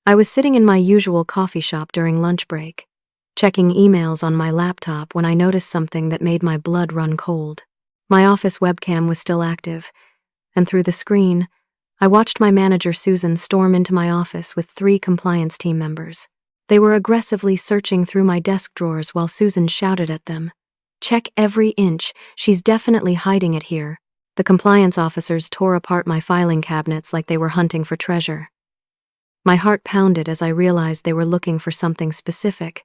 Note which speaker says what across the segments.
Speaker 1: I was sitting in my usual coffee shop during lunch break, checking emails on my laptop when I noticed something that made my blood run cold. My office webcam was still active, and through the screen, I watched my manager Susan storm into my office with 3 compliance team members. They were aggressively searching through my desk drawers while Susan shouted at them, "Check every inch, she's definitely hiding it here." The compliance officers tore apart my filing cabinets like they were hunting for treasure. My heart pounded as I realized they were looking for something specific,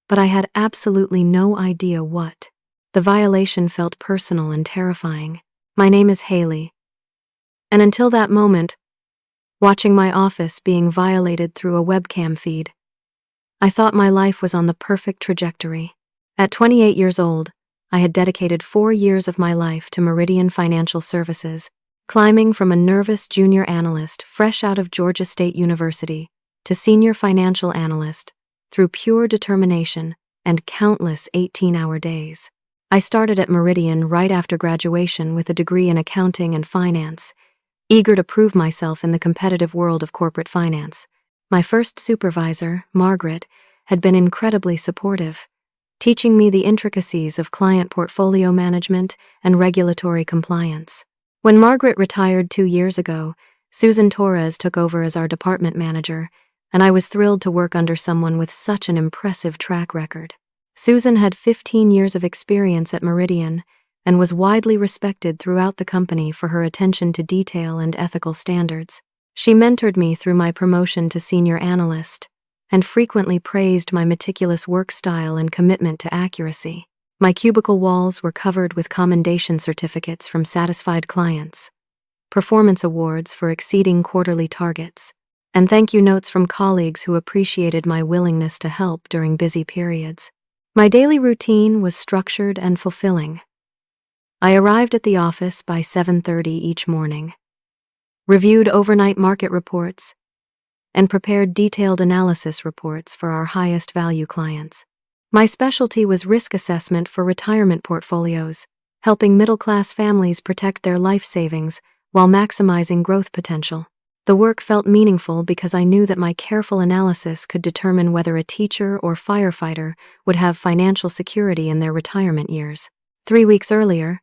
Speaker 1: but I had absolutely no idea what. The violation felt personal and terrifying. My name is Hayley, and until that moment, watching my office being violated through a webcam feed, I thought my life was on the perfect trajectory. At 28 years old, I had dedicated 4 years of my life to Meridian Financial Services, climbing from a nervous junior analyst fresh out of Georgia State University to senior financial analyst through pure determination and countless 18-hour days. I started at Meridian right after graduation with a degree in accounting and finance, eager to prove myself in the competitive world of corporate finance. My first supervisor, Margaret, had been incredibly supportive, teaching me the intricacies of client portfolio management and regulatory compliance. When Margaret retired 2 years ago, Susan Torres took over as our department manager, and I was thrilled to work under someone with such an impressive track record. Susan had 15 years of experience at Meridian and was widely respected throughout the company for her attention to detail and ethical standards. She mentored me through my promotion to senior analyst and frequently praised my meticulous work style and commitment to accuracy. My cubicle walls were covered with commendation certificates from satisfied clients, performance awards for exceeding quarterly targets, and thank you notes from colleagues who appreciated my willingness to help during busy periods. My daily routine was structured and fulfilling. I arrived at the office by 7:30 each morning, reviewed overnight market reports, and prepared detailed analysis reports for our highest value clients. My specialty was risk assessment for retirement portfolios, helping middle-class families protect their life savings while maximizing growth potential. The work felt meaningful because I knew that my careful analysis could determine whether a teacher or firefighter would have financial security in their retirement years. 3 weeks earlier,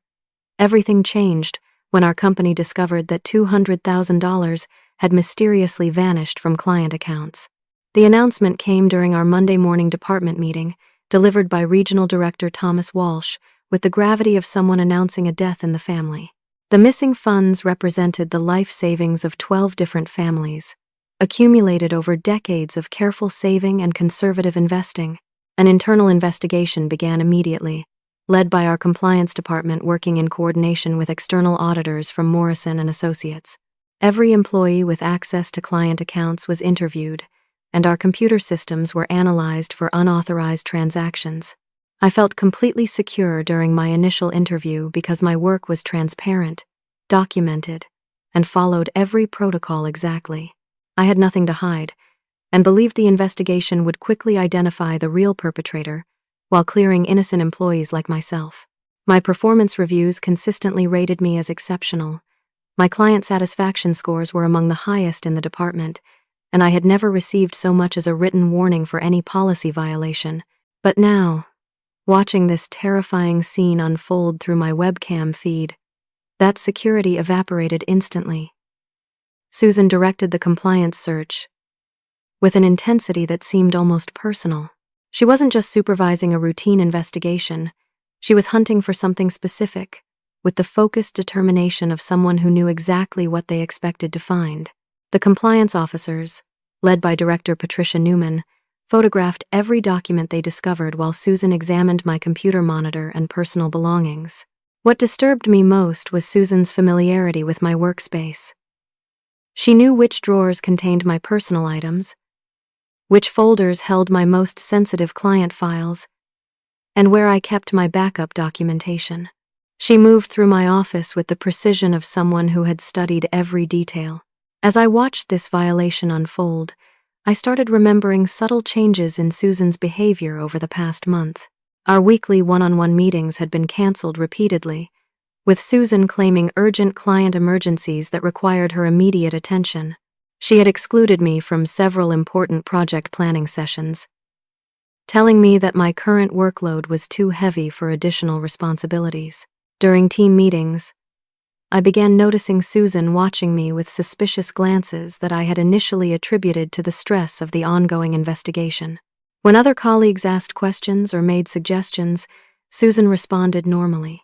Speaker 1: everything changed when our company discovered that $200,000 had mysteriously vanished from client accounts. The announcement came during our Monday morning department meeting, delivered by Regional Director Thomas Walsh, with the gravity of someone announcing a death in the family. The missing funds represented the life savings of 12 different families, accumulated over decades of careful saving and conservative investing. An internal investigation began immediately, led by our compliance department working in coordination with external auditors from Morrison & Associates. Every employee with access to client accounts was interviewed, and our computer systems were analyzed for unauthorized transactions. I felt completely secure during my initial interview because my work was transparent, documented, and followed every protocol exactly. I had nothing to hide, and believed the investigation would quickly identify the real perpetrator while clearing innocent employees like myself. My performance reviews consistently rated me as exceptional. My client satisfaction scores were among the highest in the department, and I had never received so much as a written warning for any policy violation. But now, watching this terrifying scene unfold through my webcam feed, that security evaporated instantly. Susan directed the compliance search with an intensity that seemed almost personal. She wasn't just supervising a routine investigation, she was hunting for something specific, with the focused determination of someone who knew exactly what they expected to find. The compliance officers, led by Director Patricia Newman, photographed every document they discovered while Susan examined my computer monitor and personal belongings. What disturbed me most was Susan's familiarity with my workspace. She knew which drawers contained my personal items, which folders held my most sensitive client files, and where I kept my backup documentation. She moved through my office with the precision of someone who had studied every detail. As I watched this violation unfold, I started remembering subtle changes in Susan's behavior over the past month. Our weekly one-on-one meetings had been canceled repeatedly, with Susan claiming urgent client emergencies that required her immediate attention. She had excluded me from several important project planning sessions, telling me that my current workload was too heavy for additional responsibilities. During team meetings, I began noticing Susan watching me with suspicious glances that I had initially attributed to the stress of the ongoing investigation. When other colleagues asked questions or made suggestions, Susan responded normally.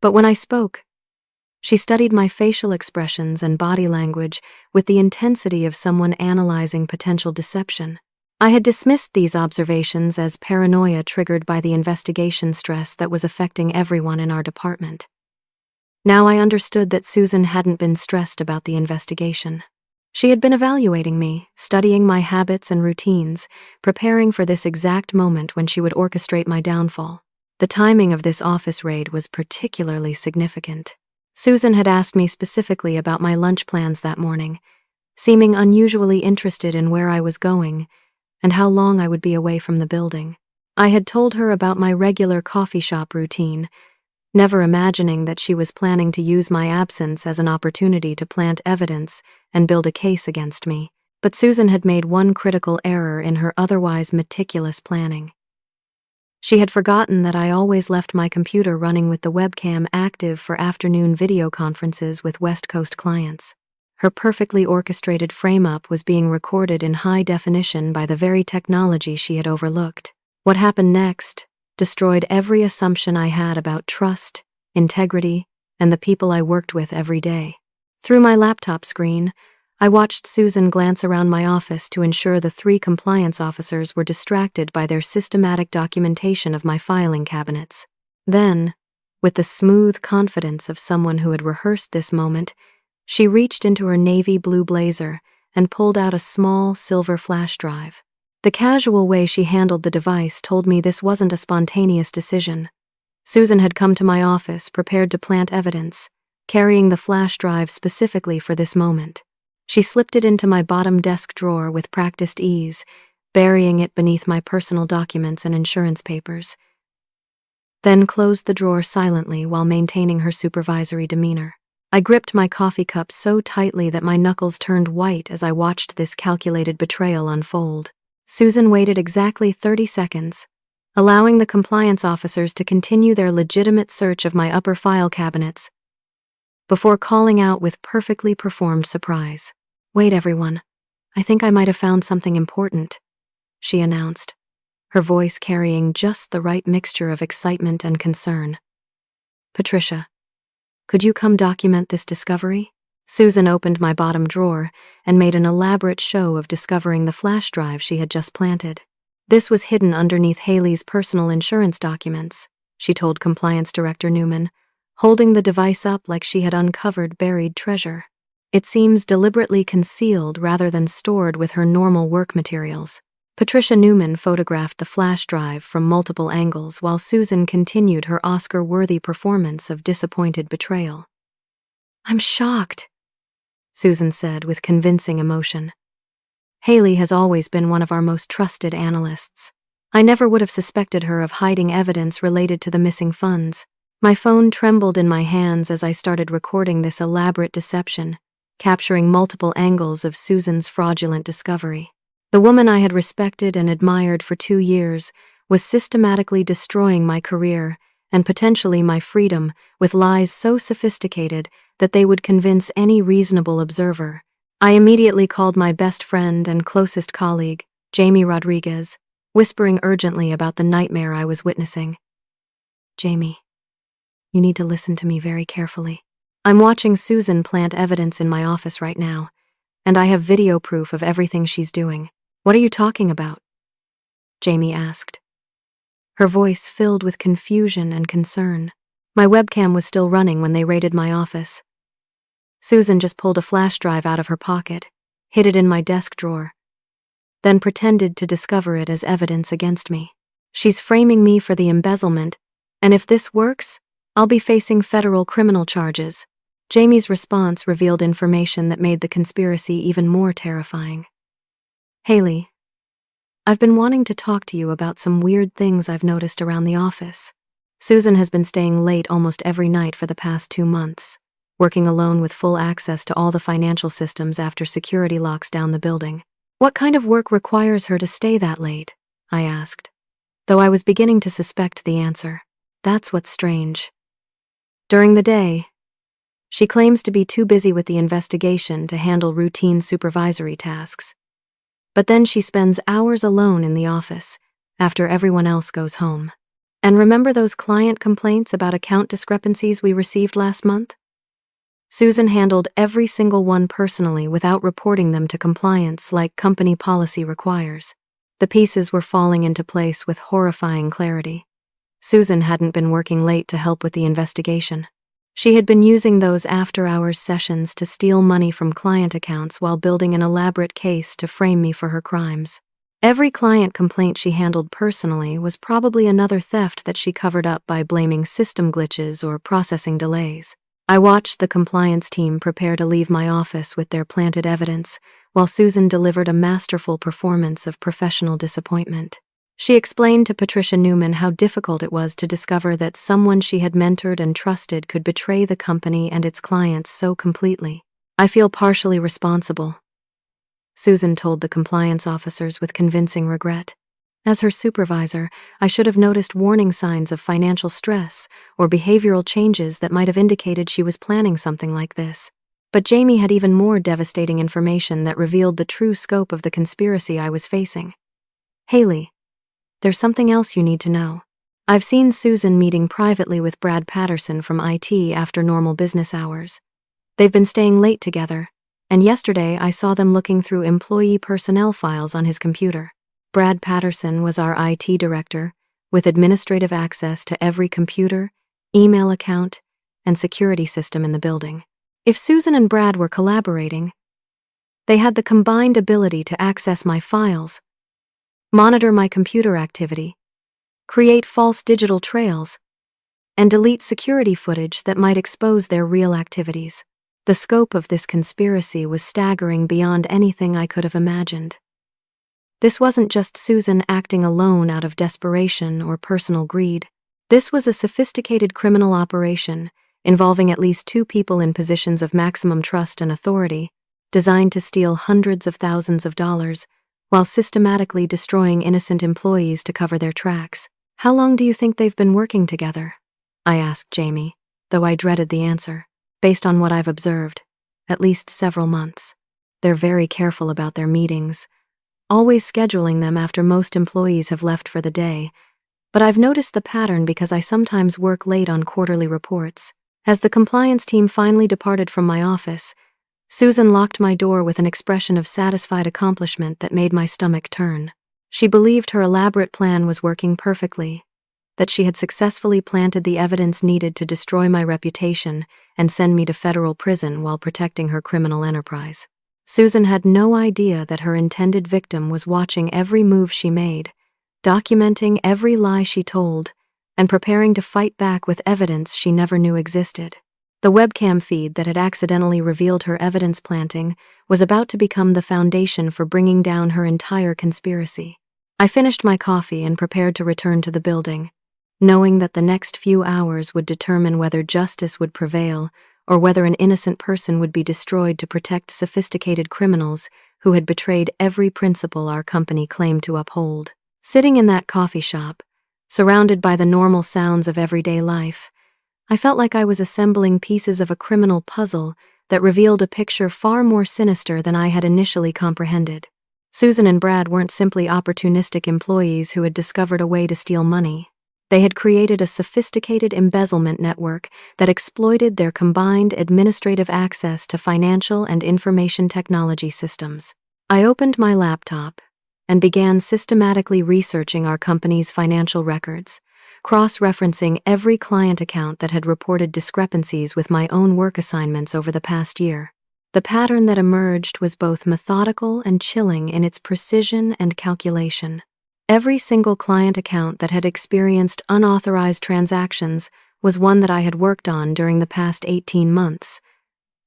Speaker 1: But when I spoke, she studied my facial expressions and body language with the intensity of someone analyzing potential deception. I had dismissed these observations as paranoia triggered by the investigation stress that was affecting everyone in our department. Now I understood that Susan hadn't been stressed about the investigation. She had been evaluating me, studying my habits and routines, preparing for this exact moment when she would orchestrate my downfall. The timing of this office raid was particularly significant. Susan had asked me specifically about my lunch plans that morning, seeming unusually interested in where I was going and how long I would be away from the building. I had told her about my regular coffee shop routine, never imagining that she was planning to use my absence as an opportunity to plant evidence and build a case against me. But Susan had made one critical error in her otherwise meticulous planning. She had forgotten that I always left my computer running with the webcam active for afternoon video conferences with West Coast clients. Her perfectly orchestrated frame-up was being recorded in high definition by the very technology she had overlooked. What happened next destroyed every assumption I had about trust, integrity, and the people I worked with every day. Through my laptop screen, I watched Susan glance around my office to ensure the 3 compliance officers were distracted by their systematic documentation of my filing cabinets. Then, with the smooth confidence of someone who had rehearsed this moment, she reached into her navy blue blazer and pulled out a small silver flash drive. The casual way she handled the device told me this wasn't a spontaneous decision. Susan had come to my office prepared to plant evidence, carrying the flash drive specifically for this moment. She slipped it into my bottom desk drawer with practiced ease, burying it beneath my personal documents and insurance papers, then closed the drawer silently while maintaining her supervisory demeanor. I gripped my coffee cup so tightly that my knuckles turned white as I watched this calculated betrayal unfold. Susan waited exactly 30 seconds, allowing the compliance officers to continue their legitimate search of my upper file cabinets, before calling out with perfectly performed surprise. "Wait, everyone. I think I might have found something important," she announced, her voice carrying just the right mixture of excitement and concern. "Patricia, could you come document this discovery?" Susan opened my bottom drawer and made an elaborate show of discovering the flash drive she had just planted. This was hidden underneath Hayley's personal insurance documents, she told Compliance Director Newman, holding the device up like she had uncovered buried treasure. "It seems deliberately concealed rather than stored with her normal work materials." Patricia Newman photographed the flash drive from multiple angles while Susan continued her Oscar-worthy performance of disappointed betrayal. "I'm shocked," Susan said with convincing emotion. "Hayley has always been one of our most trusted analysts. I never would have suspected her of hiding evidence related to the missing funds." My phone trembled in my hands as I started recording this elaborate deception, capturing multiple angles of Susan's fraudulent discovery. The woman I had respected and admired for 2 years was systematically destroying my career and potentially my freedom with lies so sophisticated that they would convince any reasonable observer. I immediately called my best friend and closest colleague, Jamie Rodriguez, whispering urgently about the nightmare I was witnessing. "Jamie, you need to listen to me very carefully. I'm watching Susan plant evidence in my office right now, and I have video proof of everything she's doing." "What are you talking about?" Jamie asked, her voice filled with confusion and concern. My webcam was still running when they raided my office. Susan just pulled a flash drive out of her pocket, hid it in my desk drawer, then pretended to discover it as evidence against me. "She's framing me for the embezzlement, and if this works, I'll be facing federal criminal charges." Jamie's response revealed information that made the conspiracy even more terrifying. "Hayley, I've been wanting to talk to you about some weird things I've noticed around the office. Susan has been staying late almost every night for the past 2 months. working alone with full access to all the financial systems after security locks down the building. What kind of work requires her to stay that late? I asked, though I was beginning to suspect the answer. That's what's strange. During the day, she claims to be too busy with the investigation to handle routine supervisory tasks. But then she spends hours alone in the office after everyone else goes home. And remember those client complaints about account discrepancies we received last month? Susan handled every single one personally without reporting them to compliance like company policy requires. The pieces were falling into place with horrifying clarity. Susan hadn't been working late to help with the investigation. She had been using those after-hours sessions to steal money from client accounts while building an elaborate case to frame me for her crimes. Every client complaint she handled personally was probably another theft that she covered up by blaming system glitches or processing delays. I watched the compliance team prepare to leave my office with their planted evidence, while Susan delivered a masterful performance of professional disappointment. She explained to Patricia Newman how difficult it was to discover that someone she had mentored and trusted could betray the company and its clients so completely. I feel partially responsible, Susan told the compliance officers with convincing regret. As her supervisor, I should have noticed warning signs of financial stress or behavioral changes that might have indicated she was planning something like this. But Jamie had even more devastating information that revealed the true scope of the conspiracy I was facing. Hayley, there's something else you need to know. I've seen Susan meeting privately with Brad Patterson from IT after normal business hours. They've been staying late together, and yesterday I saw them looking through employee personnel files on his computer. Brad Patterson was our IT director, with administrative access to every computer, email account, and security system in the building. If Susan and Brad were collaborating, they had the combined ability to access my files, monitor my computer activity, create false digital trails, and delete security footage that might expose their real activities. The scope of this conspiracy was staggering beyond anything I could have imagined. This wasn't just Susan acting alone out of desperation or personal greed. This was a sophisticated criminal operation involving at least two people in positions of maximum trust and authority, designed to steal hundreds of thousands of dollars while systematically destroying innocent employees to cover their tracks. How long do you think they've been working together? I asked Jamie, though I dreaded the answer. Based on what I've observed, at least several months. They're very careful about their meetings, always scheduling them after most employees have left for the day, but I've noticed the pattern because I sometimes work late on quarterly reports. As the compliance team finally departed from my office, Susan locked my door with an expression of satisfied accomplishment that made my stomach turn. She believed her elaborate plan was working perfectly, that she had successfully planted the evidence needed to destroy my reputation and send me to federal prison while protecting her criminal enterprise. Susan had no idea that her intended victim was watching every move she made, documenting every lie she told, and preparing to fight back with evidence she never knew existed. The webcam feed that had accidentally revealed her evidence planting was about to become the foundation for bringing down her entire conspiracy. I finished my coffee and prepared to return to the building, knowing that the next few hours would determine whether justice would prevail or whether an innocent person would be destroyed to protect sophisticated criminals who had betrayed every principle our company claimed to uphold. Sitting in that coffee shop, surrounded by the normal sounds of everyday life, I felt like I was assembling pieces of a criminal puzzle that revealed a picture far more sinister than I had initially comprehended. Susan and Brad weren't simply opportunistic employees who had discovered a way to steal money. They had created a sophisticated embezzlement network that exploited their combined administrative access to financial and information technology systems. I opened my laptop and began systematically researching our company's financial records, cross-referencing every client account that had reported discrepancies with my own work assignments over the past year. The pattern that emerged was both methodical and chilling in its precision and calculation. Every single client account that had experienced unauthorized transactions was one that I had worked on during the past 18 months,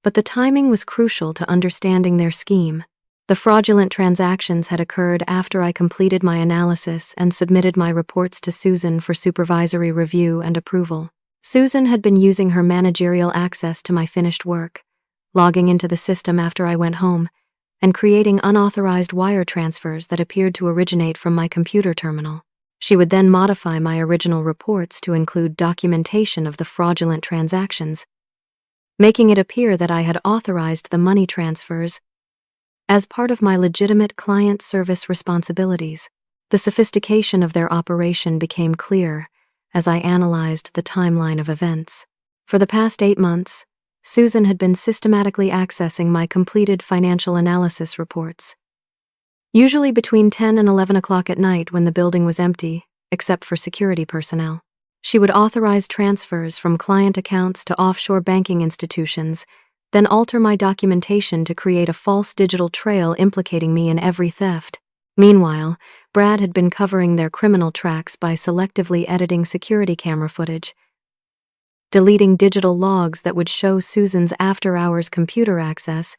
Speaker 1: but the timing was crucial to understanding their scheme. The fraudulent transactions had occurred after I completed my analysis and submitted my reports to Susan for supervisory review and approval. Susan had been using her managerial access to my finished work, logging into the system after I went home, and creating unauthorized wire transfers that appeared to originate from my computer terminal. She would then modify my original reports to include documentation of the fraudulent transactions, making it appear that I had authorized the money transfers as part of my legitimate client service responsibilities. The sophistication of their operation became clear as I analyzed the timeline of events. For the past 8 months, Susan had been systematically accessing my completed financial analysis reports. Usually between 10 and 11 o'clock at night when the building was empty, except for security personnel. She would authorize transfers from client accounts to offshore banking institutions, then alter my documentation to create a false digital trail implicating me in every theft. Meanwhile, Brad had been covering their criminal tracks by selectively editing security camera footage, deleting digital logs that would show Susan's after-hours computer access,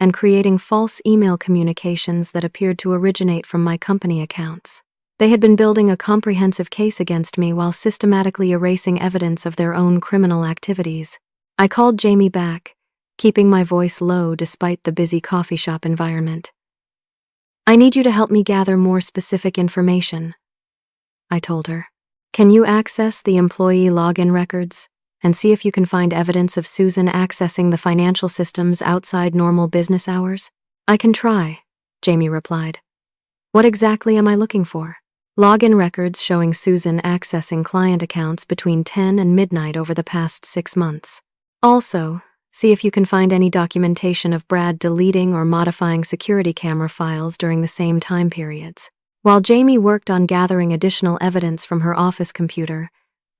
Speaker 1: and creating false email communications that appeared to originate from my company accounts. They had been building a comprehensive case against me while systematically erasing evidence of their own criminal activities. I called Jamie back, keeping my voice low despite the busy coffee shop environment. "I need you to help me gather more specific information," I told her. "Can you access the employee login records and see if you can find evidence of Susan accessing the financial systems outside normal business hours?" "I can try," Jamie replied. "What exactly am I looking for?" "Login records showing Susan accessing client accounts between 10 and midnight over the past 6 months. Also, see if you can find any documentation of Brad deleting or modifying security camera files during the same time periods." While Jamie worked on gathering additional evidence from her office computer,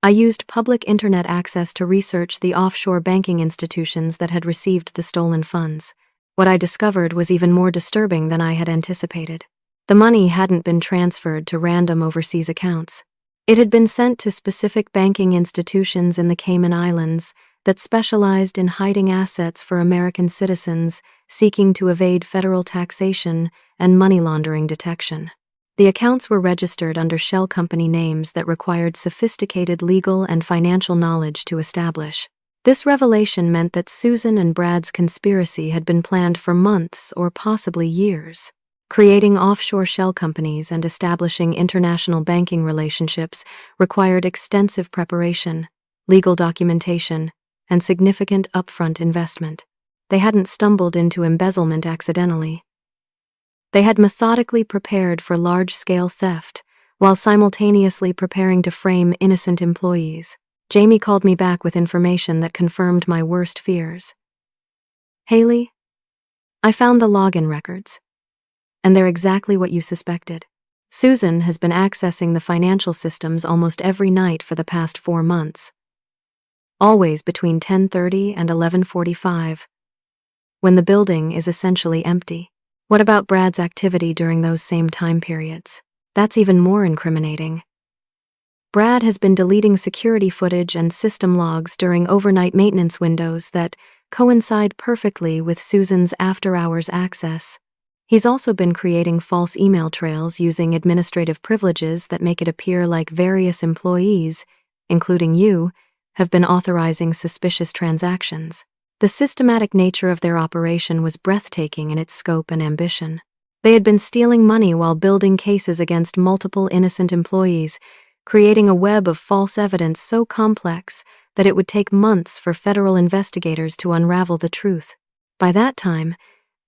Speaker 1: I used public internet access to research the offshore banking institutions that had received the stolen funds. What I discovered was even more disturbing than I had anticipated. The money hadn't been transferred to random overseas accounts. It had been sent to specific banking institutions in the Cayman Islands that specialized in hiding assets for American citizens seeking to evade federal taxation and money laundering detection. The accounts were registered under shell company names that required sophisticated legal and financial knowledge to establish. This revelation meant that Susan and Brad's conspiracy had been planned for months or possibly years. Creating offshore shell companies and establishing international banking relationships required extensive preparation, legal documentation, and significant upfront investment. They hadn't stumbled into embezzlement accidentally. They had methodically prepared for large-scale theft while simultaneously preparing to frame innocent employees. Jamie called me back with information that confirmed my worst fears. "Hayley, I found the login records, and they're exactly what you suspected. Susan has been accessing the financial systems almost every night for the past 4 months. Always between 10:30 and 11:45, when the building is essentially empty. What about Brad's activity during those same time periods? That's even more incriminating. Brad has been deleting security footage and system logs during overnight maintenance windows that coincide perfectly with Susan's after-hours access. He's also been creating false email trails using administrative privileges that make it appear like various employees, including you, have been authorizing suspicious transactions. The systematic nature of their operation was breathtaking in its scope and ambition. They had been stealing money while building cases against multiple innocent employees, creating a web of false evidence so complex that it would take months for federal investigators to unravel the truth. By that time,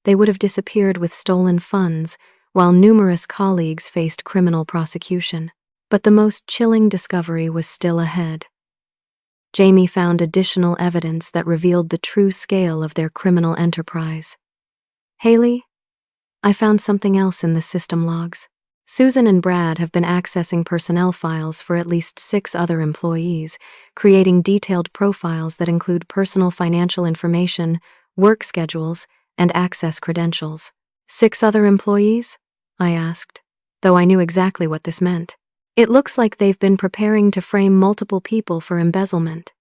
Speaker 1: they would have disappeared with stolen funds, while numerous colleagues faced criminal prosecution. But the most chilling discovery was still ahead. Jamie found additional evidence that revealed the true scale of their criminal enterprise. "Hayley, I found something else in the system logs. Susan and Brad have been accessing personnel files for at least 6 other employees, creating detailed profiles that include personal financial information, work schedules, and access credentials." "6 other employees?" I asked, though I knew exactly what this meant. "It looks like they've been preparing to frame multiple people for embezzlement.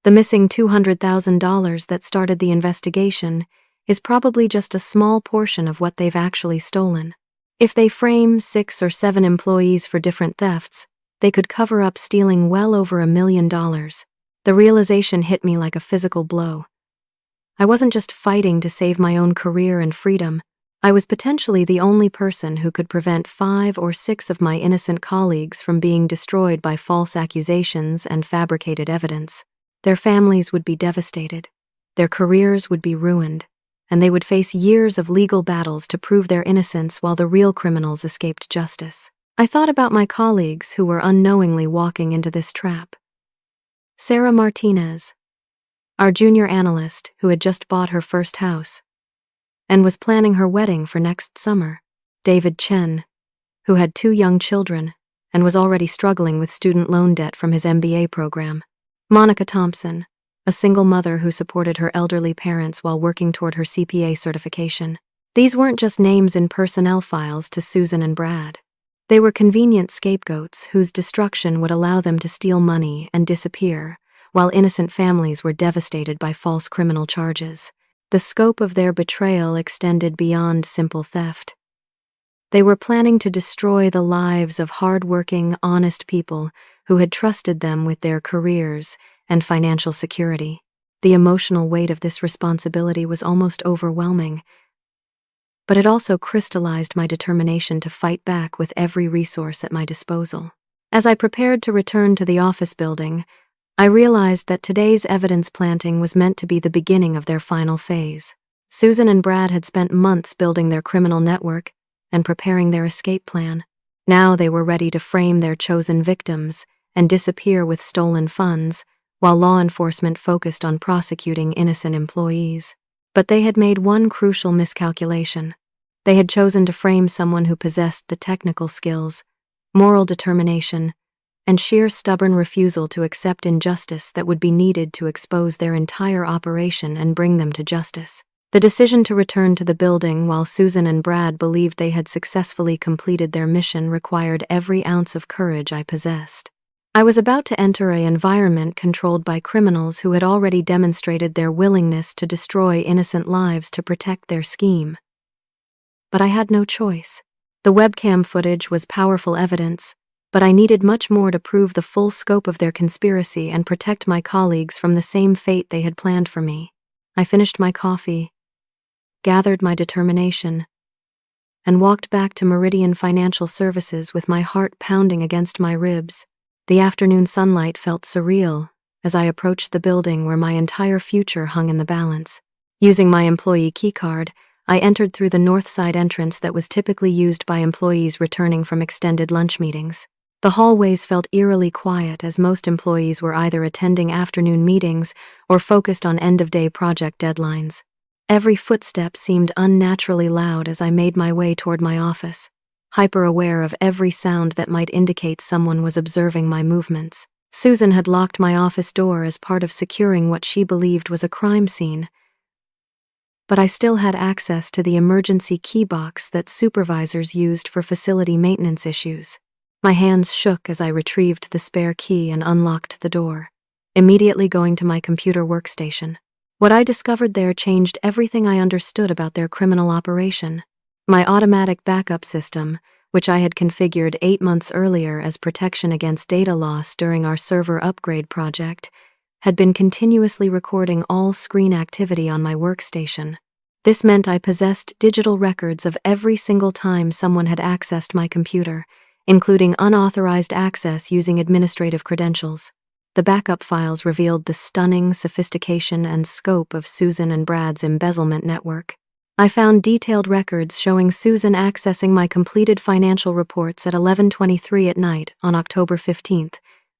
Speaker 1: The missing $200,000 that started the investigation is probably just a small portion of what they've actually stolen. If they frame 6 or 7 employees for different thefts, they could cover up stealing well over $1 million. The realization hit me like a physical blow. I wasn't just fighting to save my own career and freedom. I was potentially the only person who could prevent 5 or 6 of my innocent colleagues from being destroyed by false accusations and fabricated evidence. Their families would be devastated, their careers would be ruined, and they would face years of legal battles to prove their innocence while the real criminals escaped justice. I thought about my colleagues who were unknowingly walking into this trap. Sarah Martinez, our junior analyst who had just bought her first house and was planning her wedding for next summer. David Chen, who had 2 young children and was already struggling with student loan debt from his MBA program. Monica Thompson, a single mother who supported her elderly parents while working toward her CPA certification. These weren't just names in personnel files to Susan and Brad. They were convenient scapegoats whose destruction would allow them to steal money and disappear, while innocent families were devastated by false criminal charges. The scope of their betrayal extended beyond simple theft. They were planning to destroy the lives of hard-working, honest people who had trusted them with their careers and financial security. The emotional weight of this responsibility was almost overwhelming, but it also crystallized my determination to fight back with every resource at my disposal. As I prepared to return to the office building, I realized that today's evidence planting was meant to be the beginning of their final phase. Susan and Brad had spent months building their criminal network and preparing their escape plan. Now they were ready to frame their chosen victims and disappear with stolen funds, while law enforcement focused on prosecuting innocent employees. But they had made one crucial miscalculation. They had chosen to frame someone who possessed the technical skills, moral determination, and sheer stubborn refusal to accept injustice that would be needed to expose their entire operation and bring them to justice. The decision to return to the building while Susan and Brad believed they had successfully completed their mission required every ounce of courage I possessed. I was about to enter an environment controlled by criminals who had already demonstrated their willingness to destroy innocent lives to protect their scheme. But I had no choice. The webcam footage was powerful evidence, but I needed much more to prove the full scope of their conspiracy and protect my colleagues from the same fate they had planned for me. I finished my coffee, gathered my determination, and walked back to Meridian Financial Services with my heart pounding against my ribs. The afternoon sunlight felt surreal as I approached the building where my entire future hung in the balance. Using my employee keycard, I entered through the north side entrance that was typically used by employees returning from extended lunch meetings. The hallways felt eerily quiet as most employees were either attending afternoon meetings or focused on end-of-day project deadlines. Every footstep seemed unnaturally loud as I made my way toward my office, hyper-aware of every sound that might indicate someone was observing my movements. Susan had locked my office door as part of securing what she believed was a crime scene, but I still had access to the emergency key box that supervisors used for facility maintenance issues. My hands shook as I retrieved the spare key and unlocked the door, immediately going to my computer workstation. What I discovered there changed everything I understood about their criminal operation. My automatic backup system, which I had configured 8 months earlier as protection against data loss during our server upgrade project, had been continuously recording all screen activity on my workstation. This meant I possessed digital records of every single time someone had accessed my computer, including unauthorized access using administrative credentials. The backup files revealed the stunning sophistication and scope of Susan and Brad's embezzlement network. I found detailed records showing Susan accessing my completed financial reports at 11:23 at night on October 15th,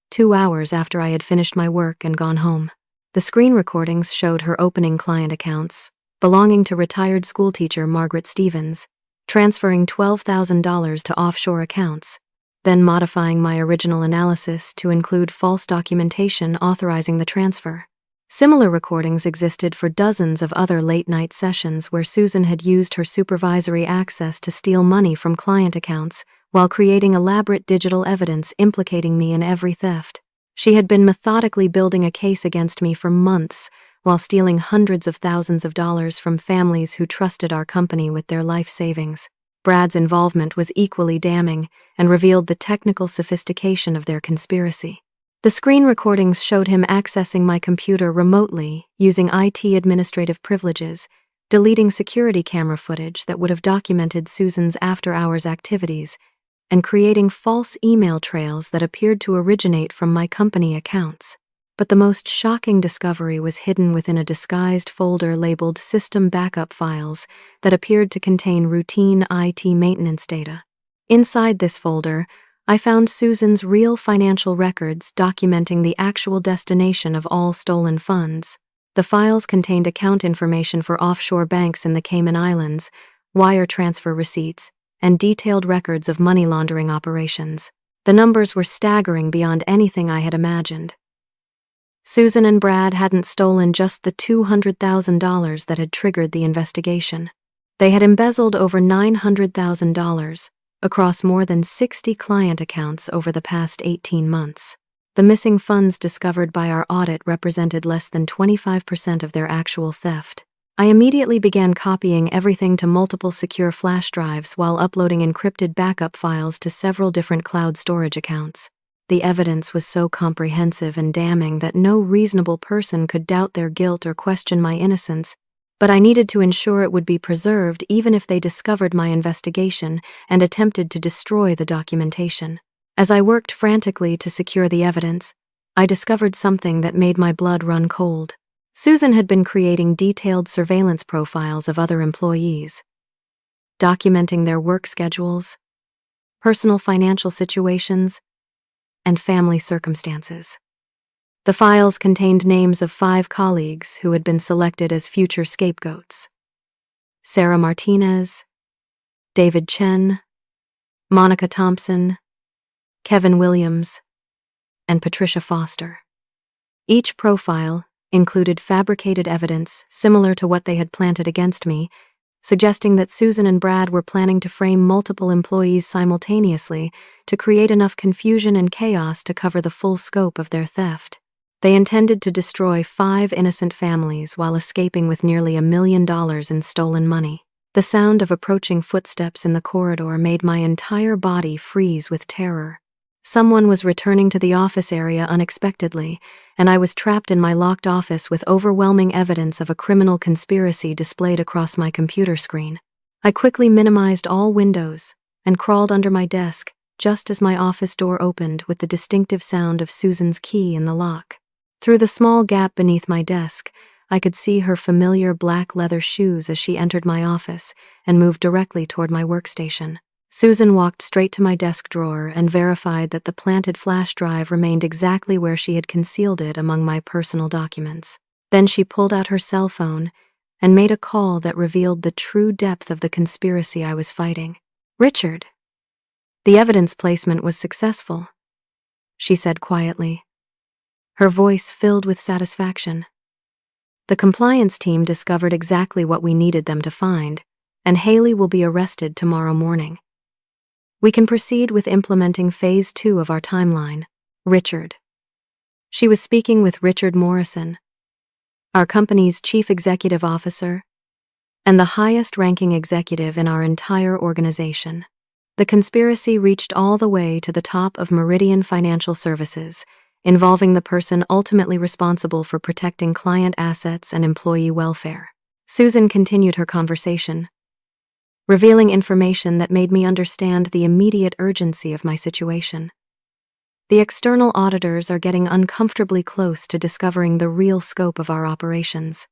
Speaker 1: 2 hours after I had finished my work and gone home. The screen recordings showed her opening client accounts, belonging to retired schoolteacher Margaret Stevens, transferring $12,000 to offshore accounts, then modifying my original analysis to include false documentation authorizing the transfer. Similar recordings existed for dozens of other late-night sessions where Susan had used her supervisory access to steal money from client accounts while creating elaborate digital evidence implicating me in every theft. She had been methodically building a case against me for months while stealing hundreds of thousands of dollars from families who trusted our company with their life savings. Brad's involvement was equally damning and revealed the technical sophistication of their conspiracy. The screen recordings showed him accessing my computer remotely using IT administrative privileges, deleting security camera footage that would have documented Susan's after-hours activities, and creating false email trails that appeared to originate from my company accounts. But the most shocking discovery was hidden within a disguised folder labeled System Backup Files that appeared to contain routine IT maintenance data. Inside this folder, I found Susan's real financial records documenting the actual destination of all stolen funds. The files contained account information for offshore banks in the Cayman Islands, wire transfer receipts, and detailed records of money laundering operations. The numbers were staggering beyond anything I had imagined. Susan and Brad hadn't stolen just the $200,000 that had triggered the investigation. They had embezzled over $900,000 across more than 60 client accounts over the past 18 months. The missing funds discovered by our audit represented less than 25% of their actual theft. I immediately began copying everything to multiple secure flash drives while uploading encrypted backup files to several different cloud storage accounts. The evidence was so comprehensive and damning that no reasonable person could doubt their guilt or question my innocence, but I needed to ensure it would be preserved even if they discovered my investigation and attempted to destroy the documentation. As I worked frantically to secure the evidence, I discovered something that made my blood run cold. Susan had been creating detailed surveillance profiles of other employees, documenting their work schedules, personal financial situations, and family circumstances. The files contained names of 5 colleagues who had been selected as future scapegoats: Sarah Martinez, David Chen, Monica Thompson, Kevin Williams, and Patricia Foster. Each profile included fabricated evidence similar to what they had planted against me, suggesting that Susan and Brad were planning to frame multiple employees simultaneously to create enough confusion and chaos to cover the full scope of their theft. They intended to destroy 5 innocent families while escaping with nearly $1 million in stolen money. The sound of approaching footsteps in the corridor made my entire body freeze with terror. Someone was returning to the office area unexpectedly, and I was trapped in my locked office with overwhelming evidence of a criminal conspiracy displayed across my computer screen. I quickly minimized all windows and crawled under my desk just as my office door opened with the distinctive sound of Susan's key in the lock. Through the small gap beneath my desk, I could see her familiar black leather shoes as she entered my office and moved directly toward my workstation. Susan walked straight to my desk drawer and verified that the planted flash drive remained exactly where she had concealed it among my personal documents. Then she pulled out her cell phone and made a call that revealed the true depth of the conspiracy I was fighting. "Richard, the evidence placement was successful," she said quietly, her voice filled with satisfaction. "The compliance team discovered exactly what we needed them to find, and Hayley will be arrested tomorrow morning. We can proceed with implementing Phase 2 of our timeline." Richard. She was speaking with Richard Morrison, our company's chief executive officer and the highest-ranking executive in our entire organization. The conspiracy reached all the way to the top of Meridian Financial Services, involving the person ultimately responsible for protecting client assets and employee welfare. Susan continued her conversation, revealing information that made me understand the immediate urgency of my situation. "The external auditors are getting uncomfortably close to discovering the real scope of our operations.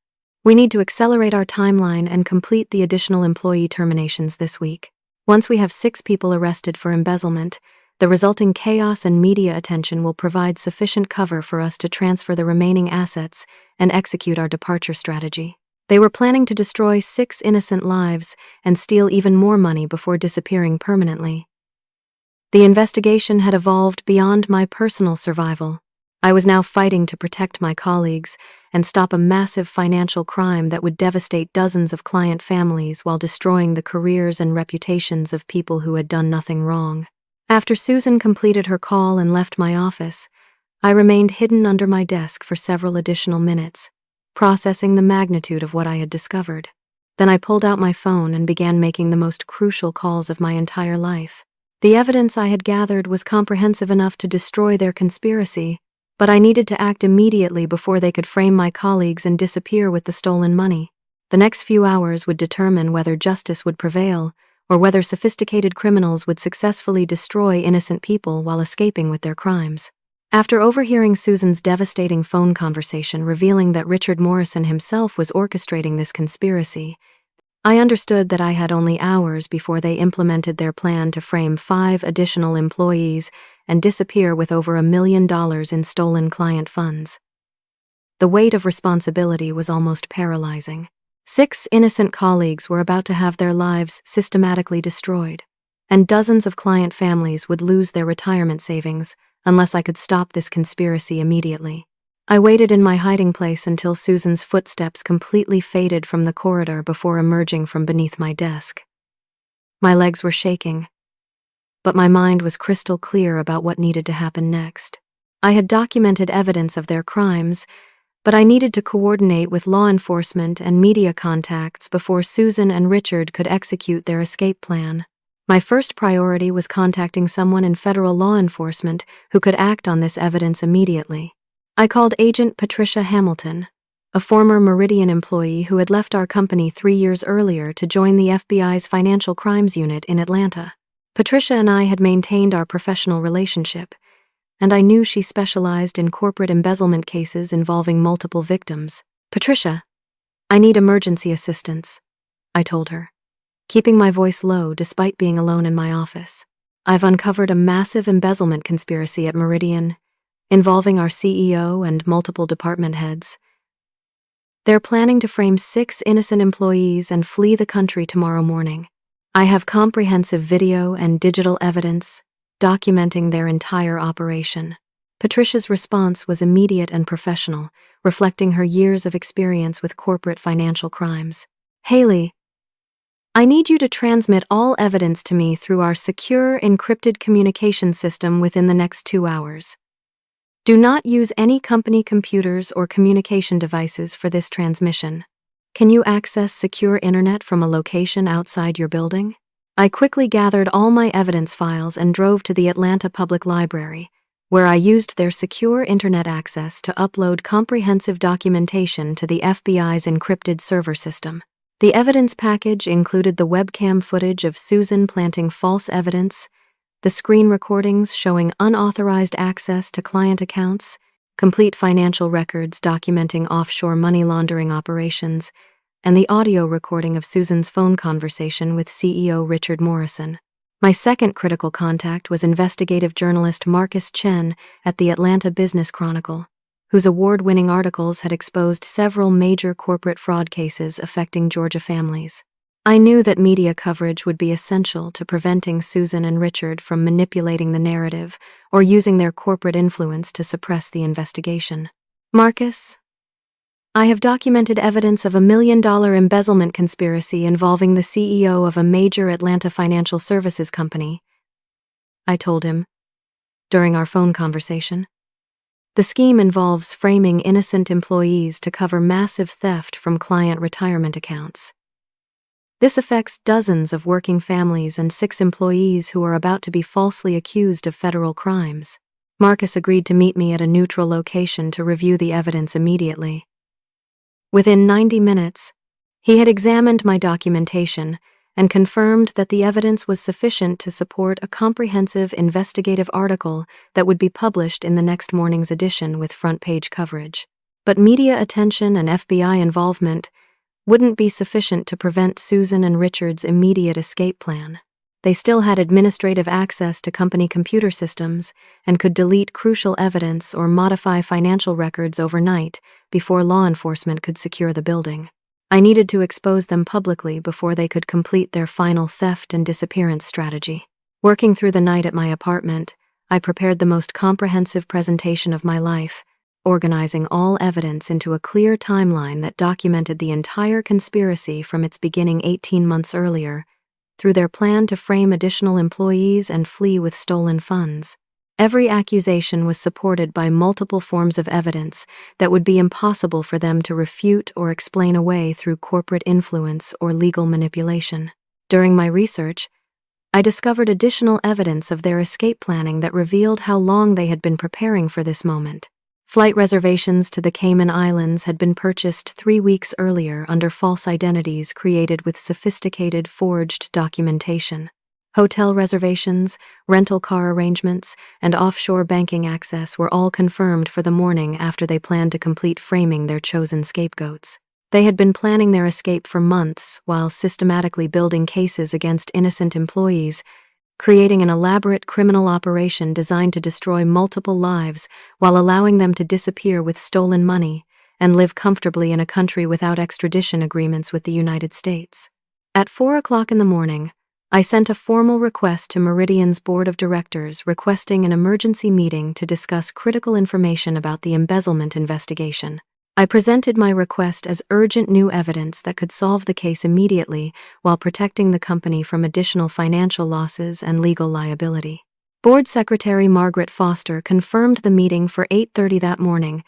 Speaker 1: We need to accelerate our timeline and complete the additional employee terminations this week. Once we have 6 people arrested for embezzlement, the resulting chaos and media attention will provide sufficient cover for us to transfer the remaining assets and execute our departure strategy." They were planning to destroy 6 innocent lives and steal even more money before disappearing permanently. The investigation had evolved beyond my personal survival. I was now fighting to protect my colleagues and stop a massive financial crime that would devastate dozens of client families while destroying the careers and reputations of people who had done nothing wrong. After Susan completed her call and left my office, I remained hidden under my desk for several additional minutes, processing the magnitude of what I had discovered. Then I pulled out my phone and began making the most crucial calls of my entire life. The evidence I had gathered was comprehensive enough to destroy their conspiracy, but I needed to act immediately before they could frame my colleagues and disappear with the stolen money. The next few hours would determine whether justice would prevail or whether sophisticated criminals would successfully destroy innocent people while escaping with their crimes. After overhearing Susan's devastating phone conversation revealing that Richard Morrison himself was orchestrating this conspiracy, I understood that I had only hours before they implemented their plan to frame 5 additional employees and disappear with over $1 million in stolen client funds. The weight of responsibility was almost paralyzing. 6 innocent colleagues were about to have their lives systematically destroyed, and dozens of client families would lose their retirement savings unless I could stop this conspiracy immediately. I waited in my hiding place until Susan's footsteps completely faded from the corridor before emerging from beneath my desk. My legs were shaking, but my mind was crystal clear about what needed to happen next. I had documented evidence of their crimes, but I needed to coordinate with law enforcement and media contacts before Susan and Richard could execute their escape plan. My first priority was contacting someone in federal law enforcement who could act on this evidence immediately. I called Agent Patricia Hamilton, a former Meridian employee who had left our company 3 years earlier to join the FBI's Financial Crimes Unit in Atlanta. Patricia and I had maintained our professional relationship, and I knew she specialized in corporate embezzlement cases involving multiple victims. "Patricia, I need emergency assistance," I told her, keeping my voice low despite being alone in my office. "I've uncovered a massive embezzlement conspiracy at Meridian, involving our CEO and multiple department heads. They're planning to frame 6 innocent employees and flee the country tomorrow morning. I have comprehensive video and digital evidence documenting their entire operation." Patricia's response was immediate and professional, reflecting her years of experience with corporate financial crimes. "Hayley, I need you to transmit all evidence to me through our secure, encrypted communication system within the next 2 hours. Do not use any company computers or communication devices for this transmission. Can you access secure internet from a location outside your building?" I quickly gathered all my evidence files and drove to the Atlanta Public Library, where I used their secure internet access to upload comprehensive documentation to the FBI's encrypted server system. The evidence package included the webcam footage of Susan planting false evidence, the screen recordings showing unauthorized access to client accounts, complete financial records documenting offshore money laundering operations, and the audio recording of Susan's phone conversation with CEO Richard Morrison. My second critical contact was investigative journalist Marcus Chen at the Atlanta Business Chronicle, whose award-winning articles had exposed several major corporate fraud cases affecting Georgia families. I knew that media coverage would be essential to preventing Susan and Richard from manipulating the narrative or using their corporate influence to suppress the investigation. "Marcus, I have documented evidence of $1 million embezzlement conspiracy involving the CEO of a major Atlanta financial services company," I told him during our phone conversation. "The scheme involves framing innocent employees to cover massive theft from client retirement accounts. This affects dozens of working families and 6 employees who are about to be falsely accused of federal crimes." Marcus agreed to meet me at a neutral location to review the evidence immediately. Within 90 minutes, he had examined my documentation and confirmed that the evidence was sufficient to support a comprehensive investigative article that would be published in the next morning's edition with front-page coverage. But media attention and FBI involvement wouldn't be sufficient to prevent Susan and Richard's immediate escape plan. They still had administrative access to company computer systems and could delete crucial evidence or modify financial records overnight before law enforcement could secure the building. I needed to expose them publicly before they could complete their final theft and disappearance strategy. Working through the night at my apartment, I prepared the most comprehensive presentation of my life, organizing all evidence into a clear timeline that documented the entire conspiracy from its beginning 18 months earlier, through their plan to frame additional employees and flee with stolen funds. Every accusation was supported by multiple forms of evidence that would be impossible for them to refute or explain away through corporate influence or legal manipulation. During my research, I discovered additional evidence of their escape planning that revealed how long they had been preparing for this moment. Flight reservations to the Cayman Islands had been purchased 3 weeks earlier under false identities created with sophisticated forged documentation. Hotel reservations, rental car arrangements, and offshore banking access were all confirmed for the morning after they planned to complete framing their chosen scapegoats. They had been planning their escape for months while systematically building cases against innocent employees, creating an elaborate criminal operation designed to destroy multiple lives while allowing them to disappear with stolen money and live comfortably in a country without extradition agreements with the United States. At 4 o'clock in the morning, I sent a formal request to Meridian's board of directors requesting an emergency meeting to discuss critical information about the embezzlement investigation. I presented my request as urgent new evidence that could solve the case immediately while protecting the company from additional financial losses and legal liability. Board Secretary Margaret Foster confirmed the meeting for 8:30 that morning,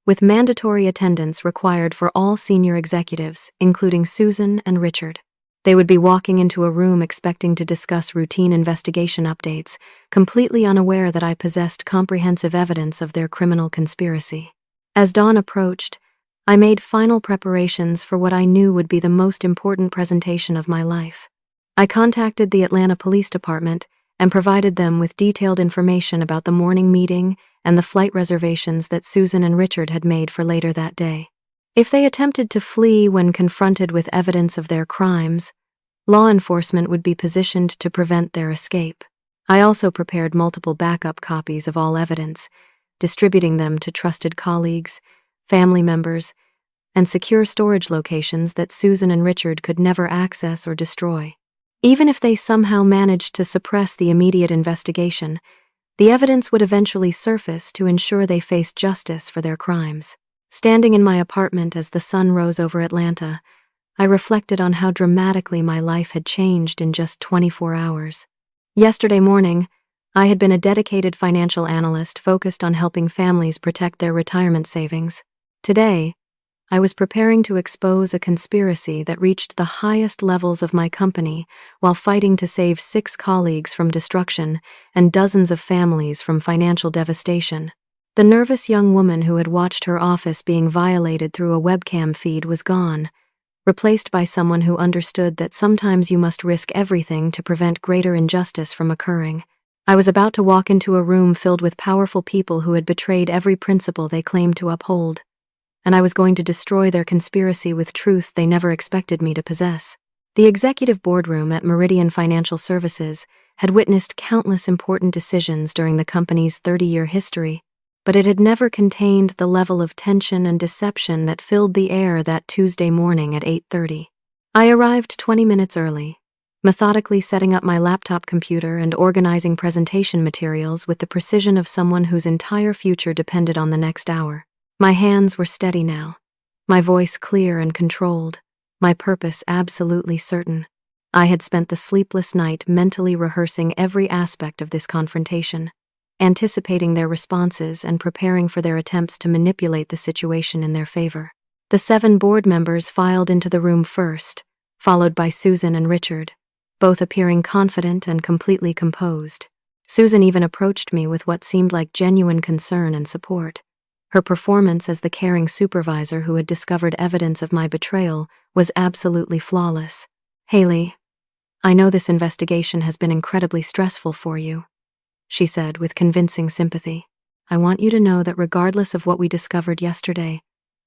Speaker 1: with mandatory attendance required for all senior executives, including Susan and Richard. They would be walking into a room expecting to discuss routine investigation updates, completely unaware that I possessed comprehensive evidence of their criminal conspiracy. As dawn approached, I made final preparations for what I knew would be the most important presentation of my life. I contacted the Atlanta Police Department and provided them with detailed information about the morning meeting and the flight reservations that Susan and Richard had made for later that day. If they attempted to flee when confronted with evidence of their crimes, law enforcement would be positioned to prevent their escape. I also prepared multiple backup copies of all evidence, distributing them to trusted colleagues, family members, and secure storage locations that Susan and Richard could never access or destroy. Even if they somehow managed to suppress the immediate investigation, the evidence would eventually surface to ensure they faced justice for their crimes. Standing in my apartment as the sun rose over Atlanta, I reflected on how dramatically my life had changed in just 24 hours. Yesterday morning, I had been a dedicated financial analyst focused on helping families protect their retirement savings. Today, I was preparing to expose a conspiracy that reached the highest levels of my company while fighting to save 6 colleagues from destruction and dozens of families from financial devastation. The nervous young woman who had watched her office being violated through a webcam feed was gone, replaced by someone who understood that sometimes you must risk everything to prevent greater injustice from occurring. I was about to walk into a room filled with powerful people who had betrayed every principle they claimed to uphold, and I was going to destroy their conspiracy with truth they never expected me to possess. The executive boardroom at Meridian Financial Services had witnessed countless important decisions during the company's 30-year history, but it had never contained the level of tension and deception that filled the air that Tuesday morning at 8:30. I arrived 20 minutes early, methodically setting up my laptop computer and organizing presentation materials with the precision of someone whose entire future depended on the next hour. My hands were steady now, my voice clear and controlled, my purpose absolutely certain. I had spent the sleepless night mentally rehearsing every aspect of this confrontation, anticipating their responses and preparing for their attempts to manipulate the situation in their favor. The 7 board members filed into the room first, followed by Susan and Richard, both appearing confident and completely composed. Susan even approached me with what seemed like genuine concern and support. Her performance as the caring supervisor who had discovered evidence of my betrayal was absolutely flawless. "Hayley, I know this investigation has been incredibly stressful for you," she said with convincing sympathy. "I want you to know that regardless of what we discovered yesterday,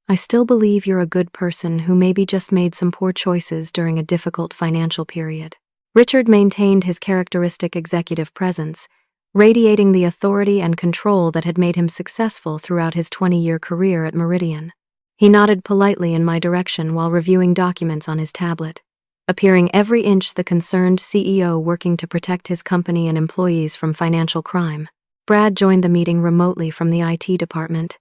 Speaker 1: I still believe you're a good person who maybe just made some poor choices during a difficult financial period." Richard maintained his characteristic executive presence, radiating the authority and control that had made him successful throughout his 20-year career at Meridian. He nodded politely in my direction while reviewing documents on his tablet, appearing every inch the concerned CEO working to protect his company and employees from financial crime. Brad joined the meeting remotely from the IT department,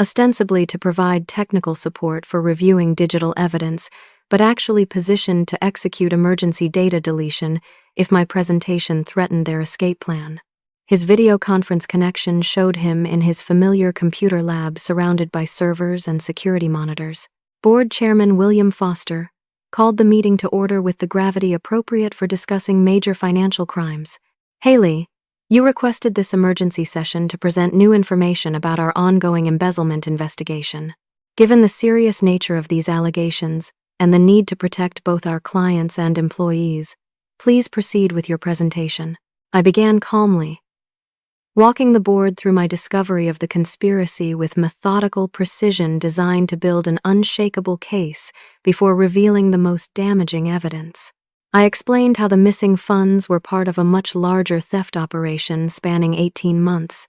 Speaker 1: ostensibly to provide technical support for reviewing digital evidence, but actually positioned to execute emergency data deletion if my presentation threatened their escape plan. His video conference connection showed him in his familiar computer lab surrounded by servers and security monitors. Board Chairman William Foster called the meeting to order with the gravity appropriate for discussing major financial crimes. Hayley, you requested this emergency session to present new information about our ongoing embezzlement investigation. Given the serious nature of these allegations and the need to protect both our clients and employees, please proceed with your presentation. I began calmly, walking the board through my discovery of the conspiracy with methodical precision designed to build an unshakable case before revealing the most damaging evidence. I explained how the missing funds were part of a much larger theft operation spanning 18 months,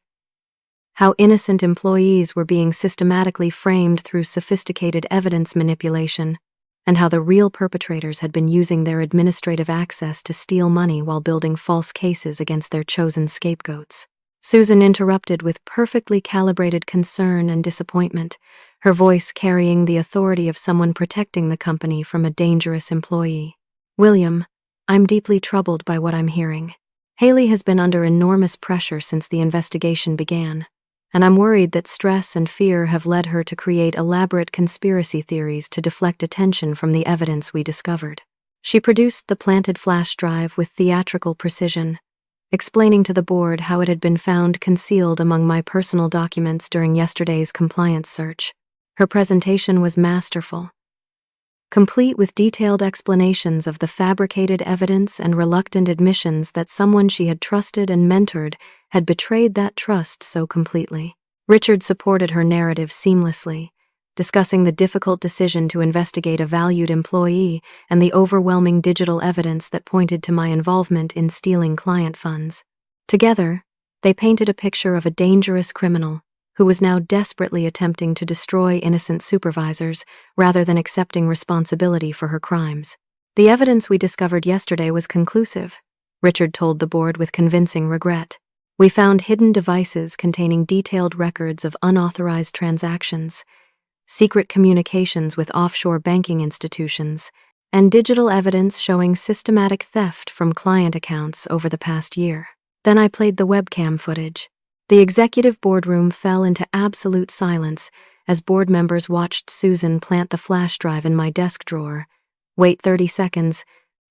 Speaker 1: how innocent employees were being systematically framed through sophisticated evidence manipulation, and how the real perpetrators had been using their administrative access to steal money while building false cases against their chosen scapegoats. Susan interrupted with perfectly calibrated concern and disappointment, her voice carrying the authority of someone protecting the company from a dangerous employee. William, I'm deeply troubled by what I'm hearing. Hayley has been under enormous pressure since the investigation began, and I'm worried that stress and fear have led her to create elaborate conspiracy theories to deflect attention from the evidence we discovered. She produced the planted flash drive with theatrical precision, explaining to the board how it had been found concealed among my personal documents during yesterday's compliance search. Her presentation was masterful, complete with detailed explanations of the fabricated evidence and reluctant admissions that someone she had trusted and mentored had betrayed that trust so completely. Richard supported her narrative seamlessly, discussing the difficult decision to investigate a valued employee and the overwhelming digital evidence that pointed to my involvement in stealing client funds. Together, they painted a picture of a dangerous criminal who was now desperately attempting to destroy innocent supervisors rather than accepting responsibility for her crimes. The evidence we discovered yesterday was conclusive, Richard told the board with convincing regret. We found hidden devices containing detailed records of unauthorized transactions, secret communications with offshore banking institutions, and digital evidence showing systematic theft from client accounts over the past year. Then I played the webcam footage. The executive boardroom fell into absolute silence as board members watched Susan plant the flash drive in my desk drawer, wait 30 seconds,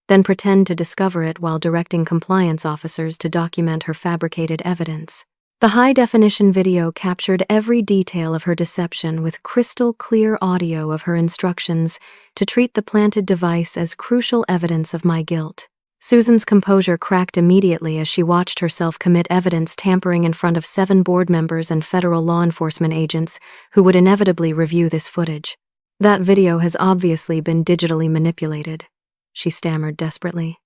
Speaker 1: then pretend to discover it while directing compliance officers to document her fabricated evidence. The high-definition video captured every detail of her deception with crystal-clear audio of her instructions to treat the planted device as crucial evidence of my guilt. Susan's composure cracked immediately as she watched herself commit evidence tampering in front of 7 board members and federal law enforcement agents who would inevitably review this footage. That video has obviously been digitally manipulated, she stammered desperately.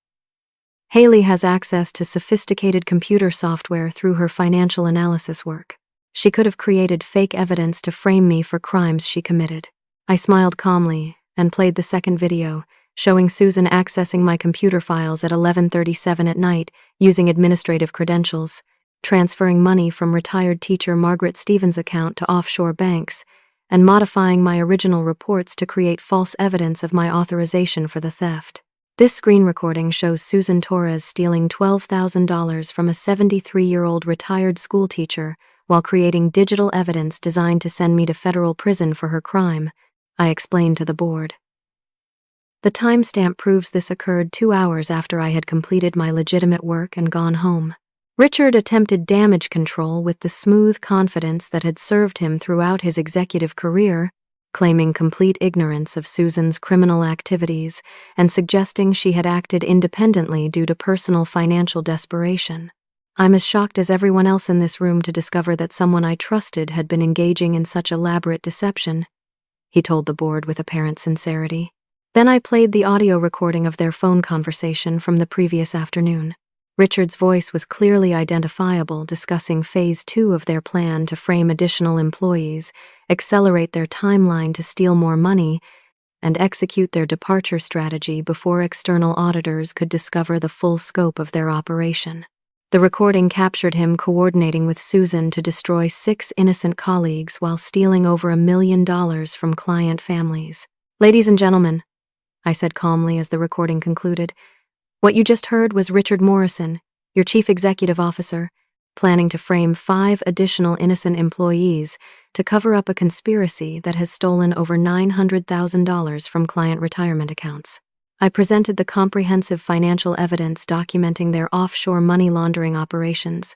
Speaker 1: Hayley has access to sophisticated computer software through her financial analysis work. She could have created fake evidence to frame me for crimes she committed. I smiled calmly and played the second video, showing Susan accessing my computer files at 11:37 at night using administrative credentials, transferring money from retired teacher Margaret Stevens' account to offshore banks, and modifying my original reports to create false evidence of my authorization for the theft. This screen recording shows Susan Torres stealing $12,000 from a 73-year-old retired school teacher while creating digital evidence designed to send me to federal prison for her crime, I explained to the board. The timestamp proves this occurred 2 hours after I had completed my legitimate work and gone home. Richard attempted damage control with the smooth confidence that had served him throughout his executive career, claiming complete ignorance of Susan's criminal activities and suggesting she had acted independently due to personal financial desperation. I'm as shocked as everyone else in this room to discover that someone I trusted had been engaging in such elaborate deception, he told the board with apparent sincerity. Then I played the audio recording of their phone conversation from the previous afternoon. Richard's voice was clearly identifiable, discussing Phase 2 of their plan to frame additional employees, accelerate their timeline to steal more money, and execute their departure strategy before external auditors could discover the full scope of their operation. The recording captured him coordinating with Susan to destroy 6 innocent colleagues while stealing over $1 million from client families. "Ladies and gentlemen," I said calmly as the recording concluded, "what you just heard was Richard Morrison, your Chief Executive Officer, planning to frame 5 additional innocent employees to cover up a conspiracy that has stolen over $900,000 from client retirement accounts. I presented the comprehensive financial evidence documenting their offshore money laundering operations.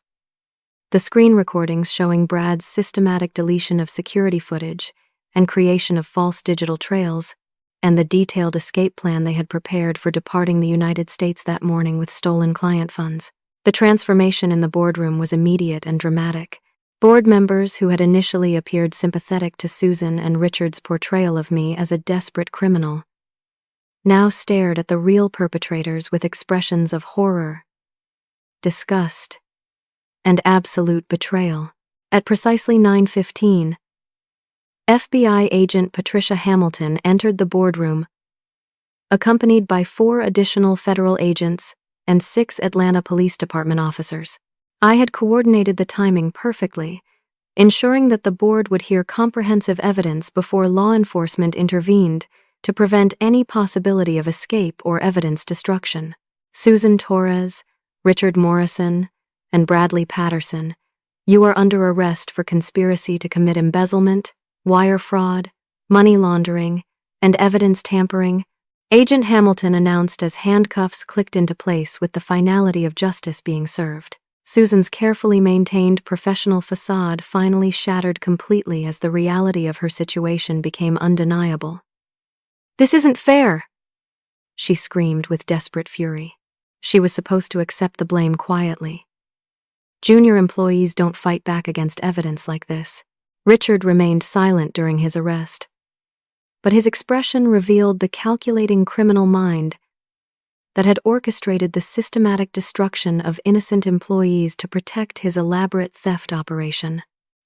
Speaker 1: The screen recordings showing Brad's systematic deletion of security footage and creation of false digital trails, and the detailed escape plan they had prepared for departing the United States that morning with stolen client funds. The transformation in the boardroom was immediate and dramatic. Board members who had initially appeared sympathetic to Susan and Richard's portrayal of me as a desperate criminal now stared at the real perpetrators with expressions of horror, disgust, and absolute betrayal. At precisely 9:15, FBI agent Patricia Hamilton entered the boardroom, accompanied by 4 additional federal agents and 6 Atlanta Police Department officers. I had coordinated the timing perfectly, ensuring that the board would hear comprehensive evidence before law enforcement intervened to prevent any possibility of escape or evidence destruction. Susan Torres, Richard Morrison, and Bradley Patterson, you are under arrest for conspiracy to commit embezzlement, wire fraud, money laundering, and evidence tampering, Agent Hamilton announced as handcuffs clicked into place with the finality of justice being served. Susan's carefully maintained professional facade finally shattered completely as the reality of her situation became undeniable. "This isn't fair!" she screamed with desperate fury. She was supposed to accept the blame quietly. Junior employees don't fight back against evidence like this. Richard remained silent during his arrest, but his expression revealed the calculating criminal mind that had orchestrated the systematic destruction of innocent employees to protect his elaborate theft operation.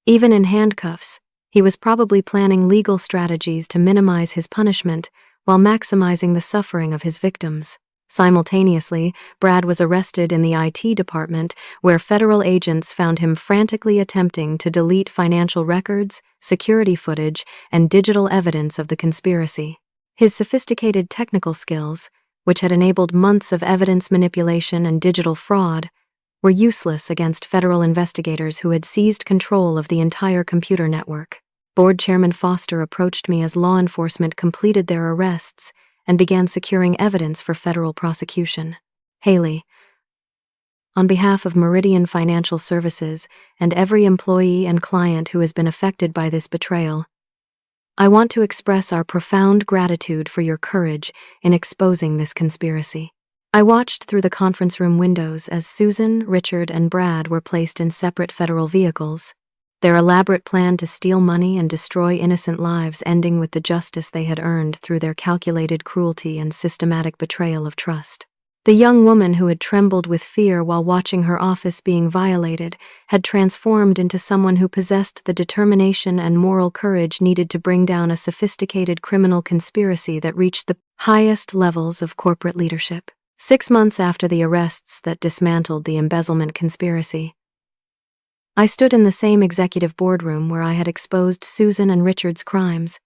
Speaker 1: Even in handcuffs, he was probably planning legal strategies to minimize his punishment while maximizing the suffering of his victims. Simultaneously, Brad was arrested in the IT department, where federal agents found him frantically attempting to delete financial records, security footage, and digital evidence of the conspiracy. His sophisticated technical skills, which had enabled months of evidence manipulation and digital fraud, were useless against federal investigators who had seized control of the entire computer network. Board Chairman Foster approached me as law enforcement completed their arrests and began securing evidence for federal prosecution. "Hayley, on behalf of Meridian Financial Services and every employee and client who has been affected by this betrayal, I want to express our profound gratitude for your courage in exposing this conspiracy." I watched through the conference room windows as Susan, Richard, and Brad were placed in separate federal vehicles, their elaborate plan to steal money and destroy innocent lives ending with the justice they had earned through their calculated cruelty and systematic betrayal of trust. The young woman who had trembled with fear while watching her office being violated had transformed into someone who possessed the determination and moral courage needed to bring down a sophisticated criminal conspiracy that reached the highest levels of corporate leadership. 6 months after the arrests that dismantled the embezzlement conspiracy, I stood in the same executive boardroom where I had exposed Susan and Richard's crimes,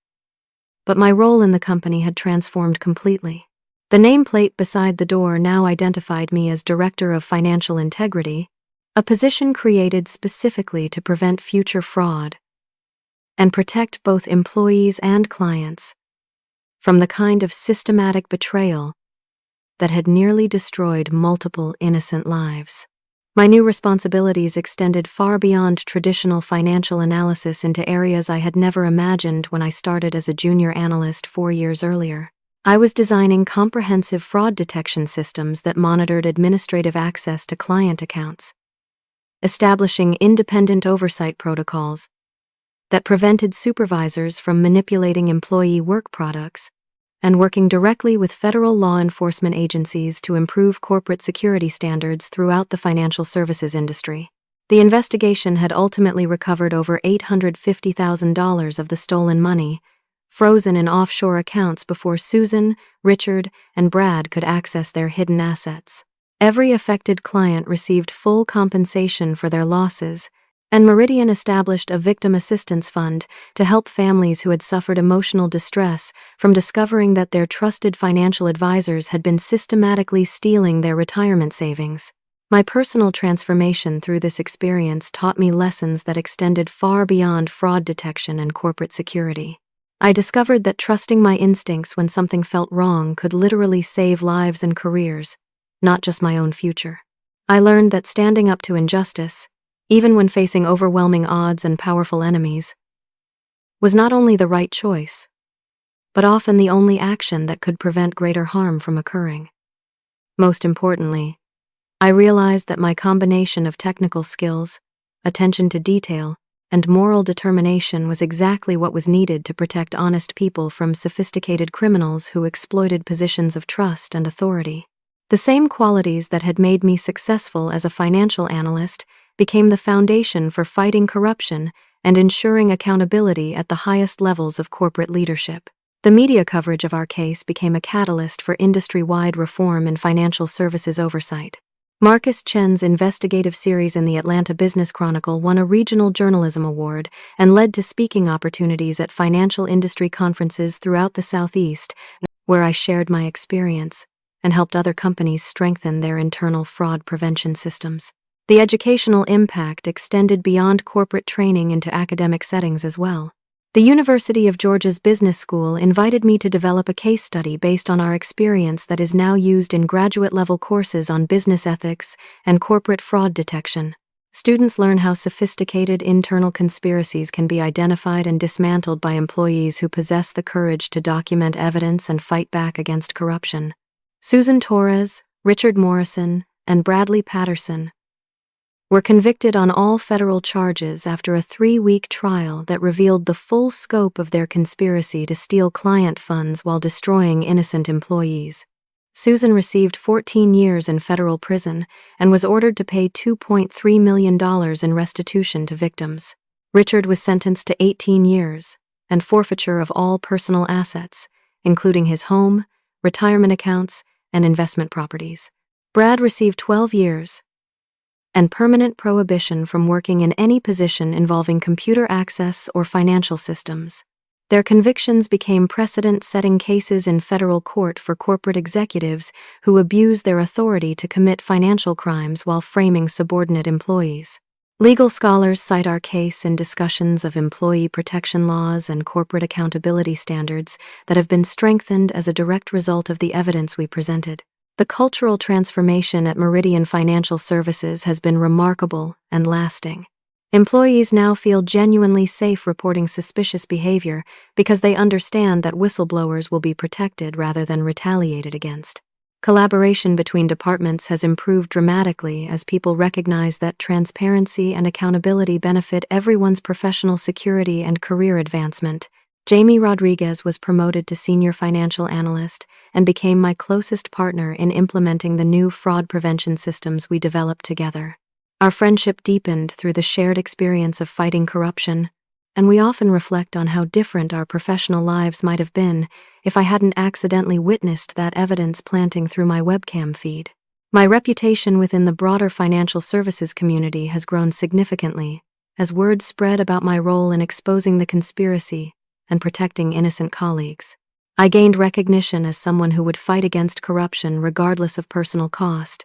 Speaker 1: but my role in the company had transformed completely. The nameplate beside the door now identified me as Director of Financial Integrity, a position created specifically to prevent future fraud and protect both employees and clients from the kind of systematic betrayal that had nearly destroyed multiple innocent lives. My new responsibilities extended far beyond traditional financial analysis into areas I had never imagined when I started as a junior analyst 4 years earlier. I was designing comprehensive fraud detection systems that monitored administrative access to client accounts, establishing independent oversight protocols that prevented supervisors from manipulating employee work products, and working directly with federal law enforcement agencies to improve corporate security standards throughout the financial services industry. The investigation had ultimately recovered over $850,000 of the stolen money, frozen in offshore accounts before Susan, Richard, and Brad could access their hidden assets. Every affected client received full compensation for their losses, and Meridian established a victim assistance fund to help families who had suffered emotional distress from discovering that their trusted financial advisors had been systematically stealing their retirement savings. My personal transformation through this experience taught me lessons that extended far beyond fraud detection and corporate security. I discovered that trusting my instincts when something felt wrong could literally save lives and careers, not just my own future. I learned that standing up to injustice, even when facing overwhelming odds and powerful enemies, was not only the right choice, but often the only action that could prevent greater harm from occurring. Most importantly, I realized that my combination of technical skills, attention to detail, and moral determination was exactly what was needed to protect honest people from sophisticated criminals who exploited positions of trust and authority. The same qualities that had made me successful as a financial analyst became the foundation for fighting corruption and ensuring accountability at the highest levels of corporate leadership. The media coverage of our case became a catalyst for industry-wide reform in financial services oversight. Marcus Chen's investigative series in the Atlanta Business Chronicle won a regional journalism award and led to speaking opportunities at financial industry conferences throughout the Southeast, where I shared my experience and helped other companies strengthen their internal fraud prevention systems. The educational impact extended beyond corporate training into academic settings as well. The University of Georgia's Business School invited me to develop a case study based on our experience that is now used in graduate-level courses on business ethics and corporate fraud detection. Students learn how sophisticated internal conspiracies can be identified and dismantled by employees who possess the courage to document evidence and fight back against corruption. Susan Torres, Richard Morrison, and Bradley Patterson were convicted on all federal charges after a 3-week trial that revealed the full scope of their conspiracy to steal client funds while destroying innocent employees. Susan received 14 years in federal prison and was ordered to pay $2.3 million in restitution to victims. Richard was sentenced to 18 years and forfeiture of all personal assets, including his home, retirement accounts, and investment properties. Brad received 12 years and permanent prohibition from working in any position involving computer access or financial systems. Their convictions became precedent-setting cases in federal court for corporate executives who abuse their authority to commit financial crimes while framing subordinate employees. Legal scholars cite our case in discussions of employee protection laws and corporate accountability standards that have been strengthened as a direct result of the evidence we presented. The cultural transformation at Meridian Financial Services has been remarkable and lasting. Employees now feel genuinely safe reporting suspicious behavior because they understand that whistleblowers will be protected rather than retaliated against. Collaboration between departments has improved dramatically as people recognize that transparency and accountability benefit everyone's professional security and career advancement. Jamie Rodriguez was promoted to senior financial analyst and became my closest partner in implementing the new fraud prevention systems we developed together. Our friendship deepened through the shared experience of fighting corruption, and we often reflect on how different our professional lives might have been if I hadn't accidentally witnessed that evidence planting through my webcam feed. My reputation within the broader financial services community has grown significantly as word spread about my role in exposing the conspiracy and protecting innocent colleagues. I gained recognition as someone who would fight against corruption regardless of personal cost.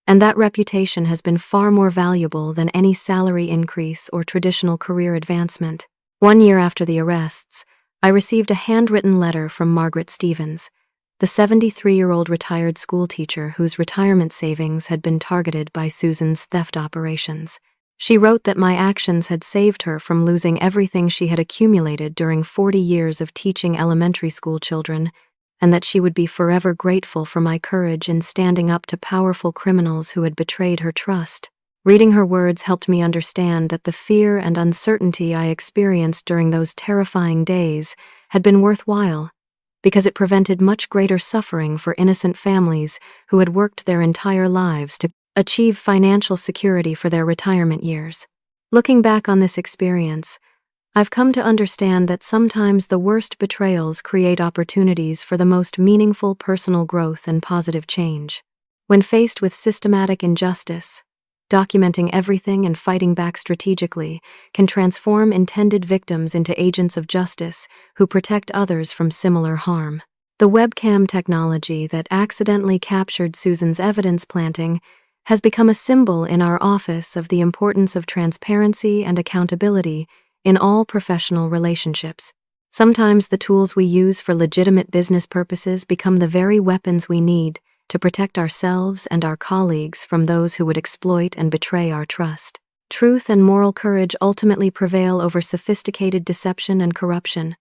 Speaker 1: And that reputation has been far more valuable than any salary increase or traditional career advancement. 1 year after the arrests, I received a handwritten letter from Margaret Stevens, the 73-year-old retired schoolteacher whose retirement savings had been targeted by Susan's theft operations. She wrote that my actions had saved her from losing everything she had accumulated during 40 years of teaching elementary school children, and that she would be forever grateful for my courage in standing up to powerful criminals who had betrayed her trust. Reading her words helped me understand that the fear and uncertainty I experienced during those terrifying days had been worthwhile, because it prevented much greater suffering for innocent families who had worked their entire lives to achieve financial security for their retirement years. Looking back on this experience, I've come to understand that sometimes the worst betrayals create opportunities for the most meaningful personal growth and positive change. When faced with systematic injustice, documenting everything and fighting back strategically can transform intended victims into agents of justice who protect others from similar harm. The webcam technology that accidentally captured Susan's evidence planting has become a symbol in our office of the importance of transparency and accountability in all professional relationships. Sometimes the tools we use for legitimate business purposes become the very weapons we need to protect ourselves and our colleagues from those who would exploit and betray our trust. Truth and moral courage ultimately prevail over sophisticated deception and corruption.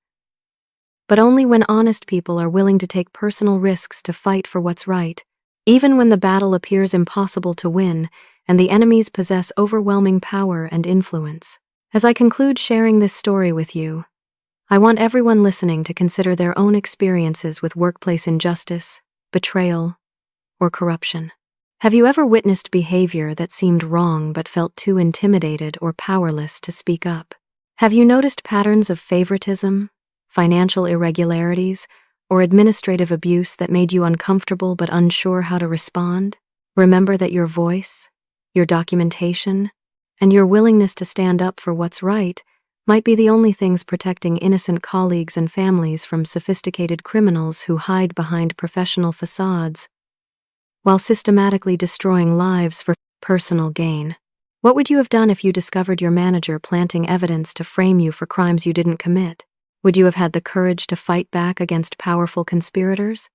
Speaker 1: But only when honest people are willing to take personal risks to fight for what's right, even when the battle appears impossible to win and the enemies possess overwhelming power and influence. As I conclude sharing this story with you, I want everyone listening to consider their own experiences with workplace injustice, betrayal, or corruption. Have you ever witnessed behavior that seemed wrong but felt too intimidated or powerless to speak up? Have you noticed patterns of favoritism, financial irregularities, or administrative abuse that made you uncomfortable but unsure how to respond? Remember that your voice, your documentation, and your willingness to stand up for what's right might be the only things protecting innocent colleagues and families from sophisticated criminals who hide behind professional facades while systematically destroying lives for personal gain. What would you have done if you discovered your manager planting evidence to frame you for crimes you didn't commit? Would you have had the courage to fight back against powerful conspirators?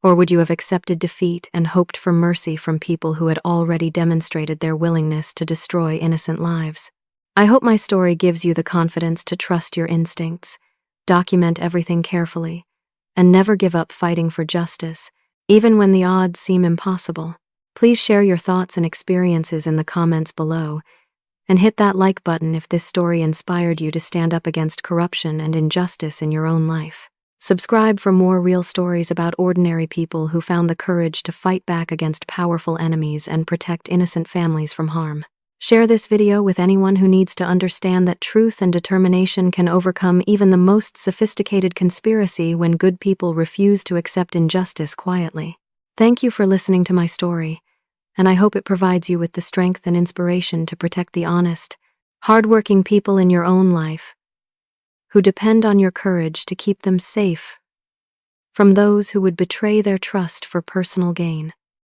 Speaker 1: Or would you have accepted defeat and hoped for mercy from people who had already demonstrated their willingness to destroy innocent lives? I hope my story gives you the confidence to trust your instincts, document everything carefully, and never give up fighting for justice, even when the odds seem impossible. Please share your thoughts and experiences in the comments below, and hit that like button if this story inspired you to stand up against corruption and injustice in your own life. Subscribe for more real stories about ordinary people who found the courage to fight back against powerful enemies and protect innocent families from harm. Share this video with anyone who needs to understand that truth and determination can overcome even the most sophisticated conspiracy when good people refuse to accept injustice quietly. Thank you for listening to my story, and I hope it provides you with the strength and inspiration to protect the honest, hardworking people in your own life who depend on your courage to keep them safe from those who would betray their trust for personal gain.